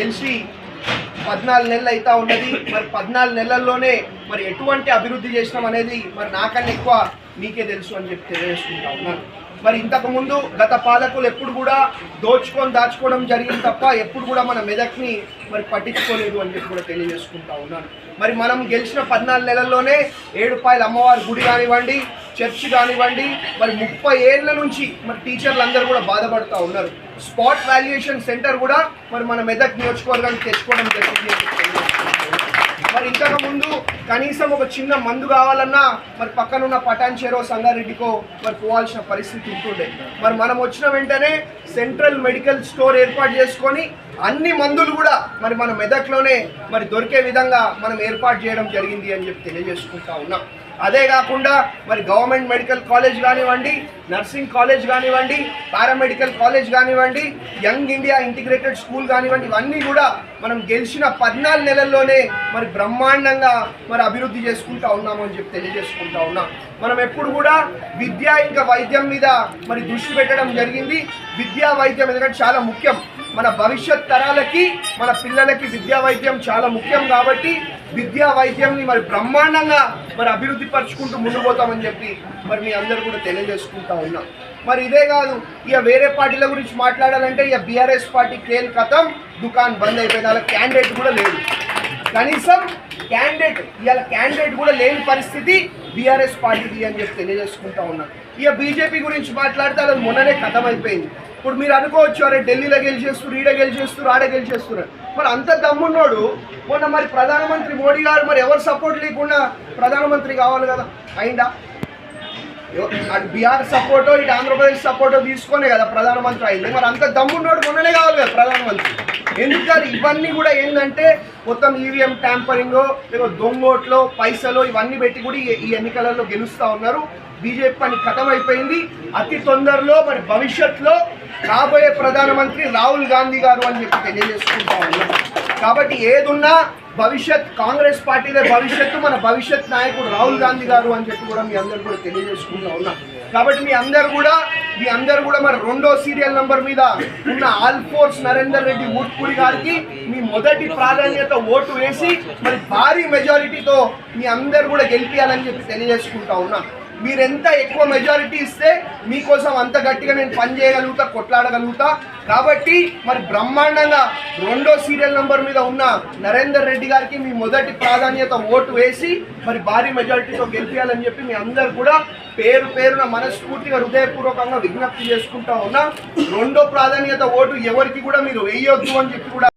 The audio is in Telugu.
గెలిచి 14 నెలలు అవుతా ఉన్నది. మరి 14 నెలల్లోనే మరి ఎటువంటి అభివృద్ధి చేసినాం అనేది మరి నాకన్నా ఎక్కువ మీకే తెలుసు అని చెప్పి తెలియజేసుకుంటా ఉన్నాను. మరి ఇంతకుముందు గత పాలకులు ఎప్పుడు కూడా దాచుకోవడం జరిగింది తప్ప ఎప్పుడు కూడా మన మెదక్ని మరి పట్టించుకోలేదు అని చెప్పి కూడా తెలియజేసుకుంటా ఉన్నాను. మరి మనం గెలిచిన 14 నెలల్లోనే ఏడుపాయల అమ్మవారి గుడి కానివ్వండి, చర్చి కానివ్వండి, మరి 30 ఏళ్ళ నుంచి మరి టీచర్లు అందరూ కూడా బాధపడుతూ ఉన్నారు. స్పాట్ వాల్యుయేషన్ సెంటర్ కూడా మరి మన మెదక్ నియోజకవర్గానికి తెచ్చుకోవడం జరిగింది. మరి ఇంతకుముందు కనీసం ఒక చిన్న మందు కావాలన్నా మరి పక్కనున్న పటాన్ చెరో సంగారెడ్డికో మరి పోవాల్సిన పరిస్థితి ఉంటుండే. మరి మనం వచ్చిన వెంటనే సెంట్రల్ మెడికల్ స్టోర్ ఏర్పాటు చేసుకొని అన్ని మందులు కూడా మరి మన మెదక్లోనే మరి దొరికే విధంగా మనం ఏర్పాటు చేయడం జరిగింది అని చెప్పి తెలియజేసుకుంటా ఉన్నాం. అదే కాకుండా మరి గవర్నమెంట్ మెడికల్ కాలేజ్ కానివ్వండి, నర్సింగ్ కాలేజ్ కానివ్వండి, పారామెడికల్ కాలేజ్ కానివ్వండి, యంగ్ ఇండియా ఇంటిగ్రేటెడ్ స్కూల్ కానివ్వండి, ఇవన్నీ కూడా మనం గెలిచిన 14 నెలల్లోనే మరి బ్రహ్మాండంగా మరి అభివృద్ధి చేసుకుంటా ఉన్నామని చెప్పి తెలియజేసుకుంటా ఉన్నాం. మనం ఎప్పుడు కూడా విద్య ఇంకా వైద్యం మీద మరి దృష్టి పెట్టడం జరిగింది. విద్యా వైద్యం ఎందుకంటే చాలా ముఖ్యం. మన భవిష్యత్ తరాలకి మన పిల్లలకి విద్యా వైద్యం చాలా ముఖ్యం కాబట్టి విద్యా వైద్యంని మరి బ్రహ్మాండంగా మరి అభివృద్ధి పరుచుకుంటూ ముందుకు పోతామని చెప్పి మరి మీ అందరూ కూడా తెలియజేసుకుంటా ఉన్నాం. మరి ఇదే కాదు, ఇక వేరే పార్టీల గురించి మాట్లాడాలంటే ఇక బీఆర్ఎస్ పార్టీ కేల్ కథం, దుకాన్ బంద్ అయిపోయింది. అలా క్యాండిడేట్ కూడా లేదు, కనీసం క్యాండిడేట్ కూడా లేని పరిస్థితి బీఆర్ఎస్ పార్టీది అని చెప్పి తెలియజేసుకుంటా ఉన్నాం. ఇక బీజేపీ గురించి మాట్లాడితే అది మొన్ననే కథం అయిపోయింది. ఇప్పుడు మీరు అనుకోవచ్చు, అరే ఢిల్లీలో గెలిచేస్తున్నారు, ఈడ గెలిచేస్తున్నారు, ఆడ గెలిచేస్తున్నారు. మరి అంత దమ్మున్నోడు మొన్న మరి ప్రధానమంత్రి మోడీ గారు మరి ఎవరు సపోర్ట్ లేకుండా ప్రధానమంత్రి కావాలి కదా, అయిందా? అటు బీహార్ సపోర్టో ఇటు ఆంధ్రప్రదేశ్ సపోర్టో తీసుకొనే కదా ప్రధానమంత్రి అయింది. మరి అంత దమ్మున్నోడు మొన్ననే కావాలి కదా ప్రధానమంత్రి. ఎందుకంటే ఇవన్నీ కూడా ఏంటంటే మొత్తం ఈవీఎం ట్యాంపరింగో లేకపోతే దొంగోట్లో పైసలు ఇవన్నీ పెట్టి కూడా ఈ ఎన్నికలలో గెలుస్తూ ఉన్నారు. బీజేపీ పని ఖతం అయిపోయింది. అతి తొందరలో మరి భవిష్యత్తులో రాబోయే ప్రధానమంత్రి రాహుల్ గాంధీ గారు అని చెప్పి తెలియజేసుకుంటా ఉన్నాం. కాబట్టి ఏదున్నా భవిష్యత్ కాంగ్రెస్ పార్టీలే భవిష్యత్తు, మన భవిష్యత్ నాయకుడు రాహుల్ గాంధీ గారు అని చెప్పి కూడా మీ అందరూ కూడా తెలియజేసుకుంటా ఉన్నాం. కాబట్టి మీ అందరూ కూడా మరి 2వ సీరియల్ నంబర్ మీద ఉన్న ఆల్ఫోర్స్ నరేందర్ రెడ్డి ఊట్పూడి గారికి మీ మొదటి ప్రాధాన్యత ఓటు వేసి మరి భారీ మెజారిటీతో మీ అందరూ కూడా గెలిపించాలని చెప్పి తెలియజేసుకుంటా ఉన్నాం. మీరెంత ఎక్కువ మెజారిటీ ఇస్తే మీకోసం అంత గట్టిగా నేను పని చేయగలుగుతా, కొట్లాడగలుగుతా. కాబట్టి మరి బ్రహ్మాండంగా 2వ సీరియల్ నంబర్ మీద ఉన్న నరేందర్ రెడ్డి గారికి మీ మొదటి ప్రాధాన్యత ఓటు వేసి మరి భారీ మెజారిటీతో గెలిపించాలని చెప్పి మీ అందరు కూడా పేరున మనస్ఫూర్తిగా హృదయపూర్వకంగా విజ్ఞప్తి చేసుకుంటా ఉన్నా. 2వ ప్రాధాన్యత ఓటు ఎవరికి కూడా మీరు వేయొద్దు అని చెప్పి కూడా